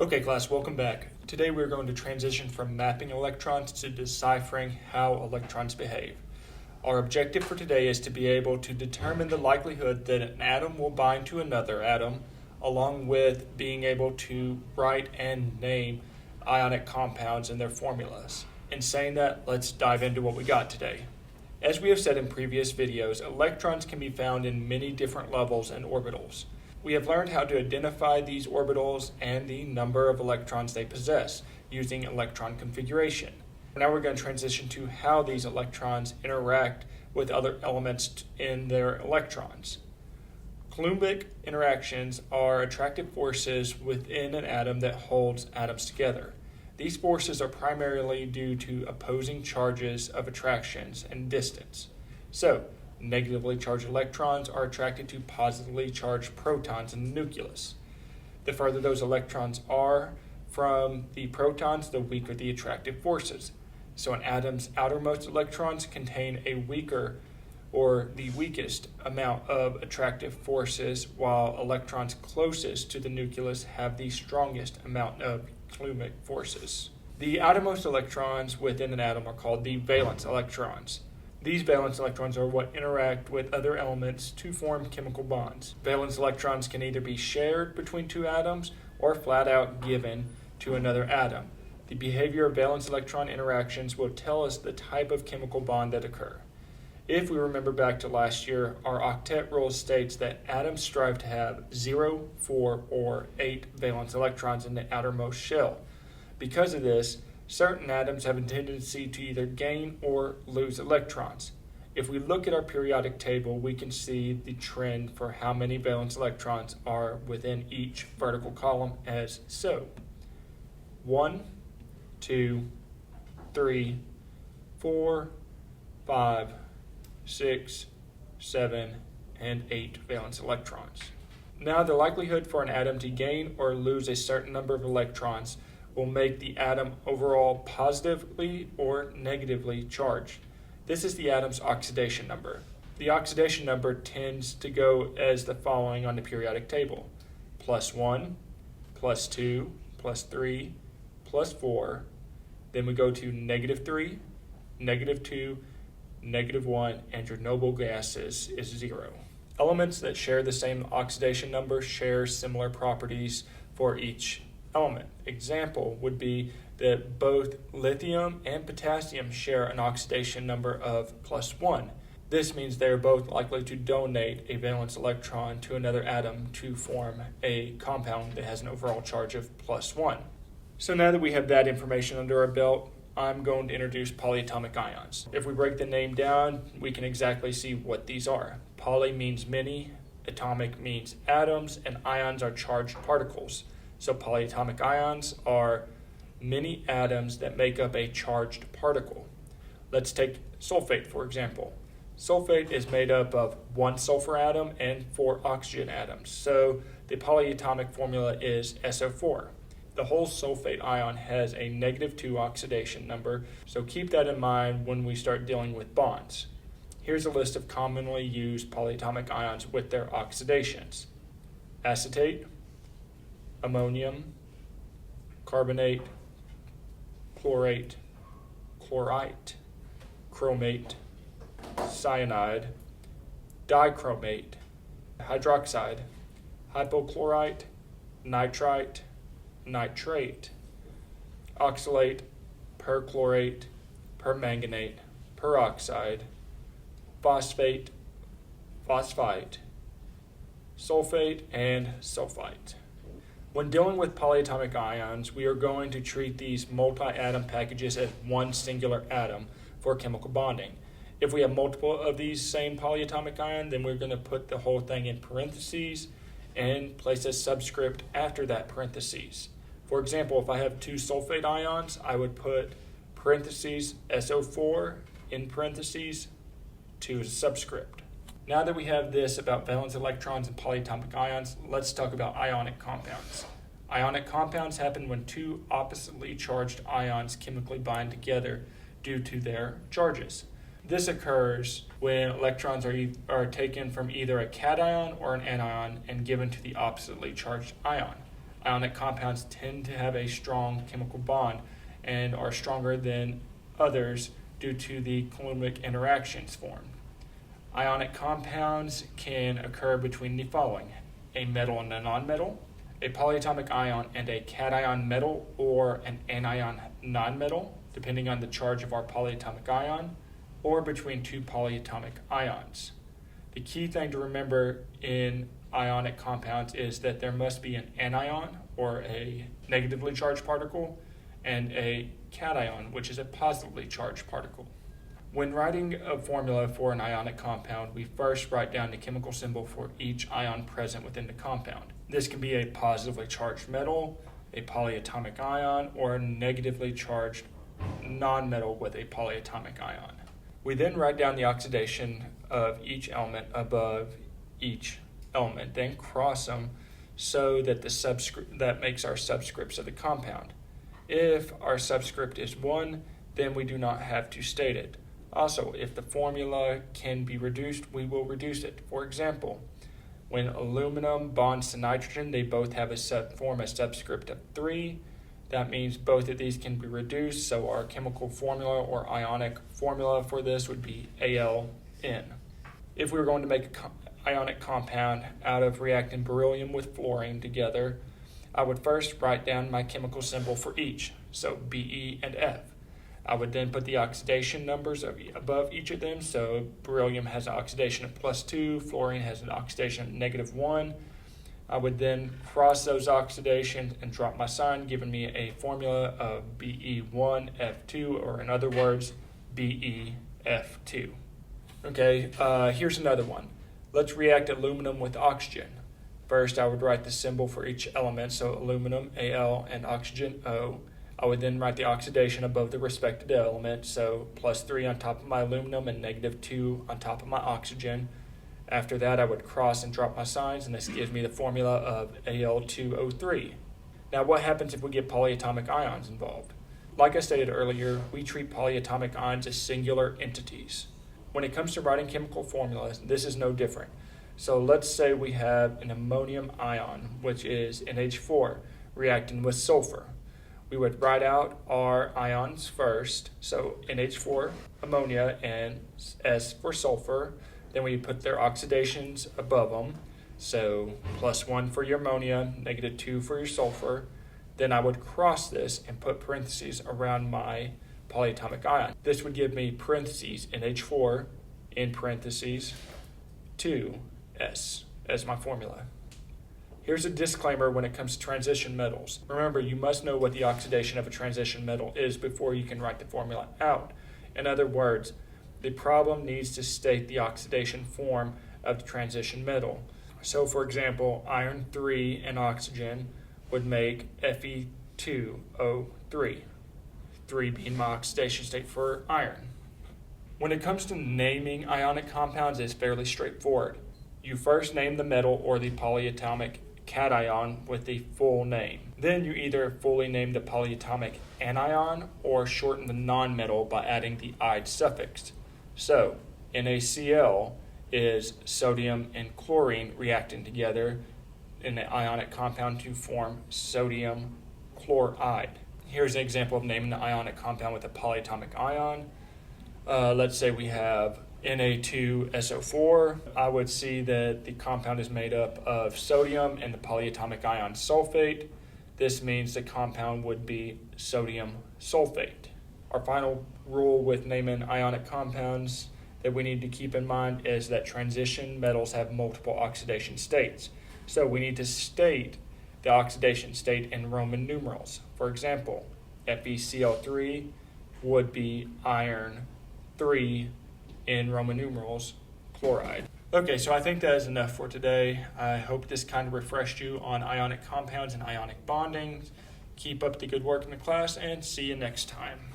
Okay class, welcome back. Today we're going to transition from mapping electrons to deciphering how electrons behave. Our objective for today is to be able to determine the likelihood that an atom will bind to another atom, along with being able to write and name ionic compounds and their formulas. In saying that, let's dive into what we got today. As we have said in previous videos, electrons can be found in many different levels and orbitals. We have learned how to identify these orbitals and the number of electrons they possess using electron configuration. Now we're going to transition to how these electrons interact with other elements in their electrons. Coulombic interactions are attractive forces within an atom that holds atoms together. These forces are primarily due to opposing charges of attractions and distance. So, negatively charged electrons are attracted to positively charged protons in the nucleus. The further those electrons are from the protons, the weaker the attractive forces. So an atom's outermost electrons contain a weaker or the weakest amount of attractive forces, while electrons closest to the nucleus have the strongest amount of Coulombic forces. The outermost electrons within an atom are called the valence electrons. These valence electrons are what interact with other elements to form chemical bonds. Valence electrons can either be shared between two atoms or flat out given to another atom. The behavior of valence electron interactions will tell us the type of chemical bond that occur. If we remember back to last year, our octet rule states that atoms strive to have 0, 4, or 8 valence electrons in the outermost shell. Because of this, certain atoms have a tendency to either gain or lose electrons. If we look at our periodic table, we can see the trend for how many valence electrons are within each vertical column as so. 1, 2, 3, 4, 5, 6, 7, and 8 valence electrons. Now, the likelihood for an atom to gain or lose a certain number of electrons will make the atom overall positively or negatively charged. This is the atom's oxidation number. The oxidation number tends to go as the following on the periodic table: +1, +2, +3, +4. Then we go to -3, -2, -1, and your noble gases is 0. Elements that share the same oxidation number share similar properties for each element. Example would be that both lithium and potassium share an oxidation number of +1. This means they are both likely to donate a valence electron to another atom to form a compound that has an overall charge of +1. So now that we have that information under our belt, I'm going to introduce polyatomic ions. If we break the name down, we can exactly see what these are. Poly means many, atomic means atoms, and ions are charged particles. So polyatomic ions are many atoms that make up a charged particle. Let's take sulfate, for example. Sulfate is made up of 1 sulfur atom and 4 oxygen atoms. So the polyatomic formula is SO4. The whole sulfate ion has a -2 oxidation number, so keep that in mind when we start dealing with bonds. Here's a list of commonly used polyatomic ions with their oxidations: acetate, ammonium, carbonate, chlorate, chlorite, chromate, cyanide, dichromate, hydroxide, hypochlorite, nitrite, nitrate, oxalate, perchlorate, permanganate, peroxide, phosphate, phosphite, sulfate, and sulfite. When dealing with polyatomic ions, we are going to treat these multi-atom packages as one singular atom for chemical bonding. If we have multiple of these same polyatomic ion, then we're going to put the whole thing in parentheses and place a subscript after that parentheses. For example, if I have 2 sulfate ions, I would put parentheses SO4 in parentheses 2 as a subscript. Now that we have this about valence electrons and polyatomic ions, let's talk about ionic compounds. Ionic compounds happen when 2 oppositely charged ions chemically bind together due to their charges. This occurs when electrons are taken from either a cation or an anion and given to the oppositely charged ion. Ionic compounds tend to have a strong chemical bond and are stronger than others due to the coulombic interactions formed. Ionic compounds can occur between the following: a metal and a nonmetal, a polyatomic ion and a cation metal or an anion nonmetal, depending on the charge of our polyatomic ion, or between two polyatomic ions. The key thing to remember in ionic compounds is that there must be an anion, or a negatively charged particle, and a cation, which is a positively charged particle. When writing a formula for an ionic compound, we first write down the chemical symbol for each ion present within the compound. This can be a positively charged metal, a polyatomic ion, or a negatively charged nonmetal with a polyatomic ion. We then write down the oxidation of each element above each element, then cross them so that that makes our subscripts of the compound. If our subscript is 1, then we do not have to state it. Also, if the formula can be reduced, we will reduce it. For example, when aluminum bonds to nitrogen, they both have form a subscript of 3. That means both of these can be reduced, so our chemical formula or ionic formula for this would be AlN. If we were going to make an ionic compound out of reacting beryllium with fluorine together, I would first write down my chemical symbol for each, so Be and F. I would then put the oxidation numbers above each of them, so beryllium has an oxidation of +2, fluorine has an oxidation of -1. I would then cross those oxidations and drop my sign, giving me a formula of Be1F2, or in other words, BeF2. Okay, here's another one. Let's react aluminum with oxygen. First, I would write the symbol for each element, so aluminum, Al, and oxygen, O. I would then write the oxidation above the respective element, so +3 on top of my aluminum and -2 on top of my oxygen. After that, I would cross and drop my signs, and this gives me the formula of Al2O3. Now, what happens if we get polyatomic ions involved? Like I stated earlier, we treat polyatomic ions as singular entities. When it comes to writing chemical formulas, this is no different. So let's say we have an ammonium ion, which is NH4, reacting with sulfur. We would write out our ions first, so NH4, ammonia, and S for sulfur. Then we put their oxidations above them, so +1 for your ammonia, -2 for your sulfur. Then I would cross this and put parentheses around my polyatomic ion. This would give me parentheses NH4 in parentheses 2S as my formula. Here's a disclaimer when it comes to transition metals. Remember, you must know what the oxidation of a transition metal is before you can write the formula out. In other words, the problem needs to state the oxidation form of the transition metal. So, for example, iron 3 and oxygen would make Fe2O3, 3 being my oxidation state for iron. When it comes to naming ionic compounds, it's fairly straightforward. You first name the metal or the polyatomic cation with the full name. Then you either fully name the polyatomic anion or shorten the nonmetal by adding the "ide" suffix. So, NaCl is sodium and chlorine reacting together in an ionic compound to form sodium chloride. Here's an example of naming the ionic compound with a polyatomic ion. Let's say we have Na2SO4. I would see that the compound is made up of sodium and the polyatomic ion sulfate. This means the compound would be sodium sulfate. Our final rule with naming ionic compounds that we need to keep in mind is that transition metals have multiple oxidation states. So we need to state the oxidation state in Roman numerals. For example, FeCl3 would be iron 3 in Roman numerals, chloride. Okay, so I think that is enough for today. I hope this kind of refreshed you on ionic compounds and ionic bonding. Keep up the good work in the class, and see you next time.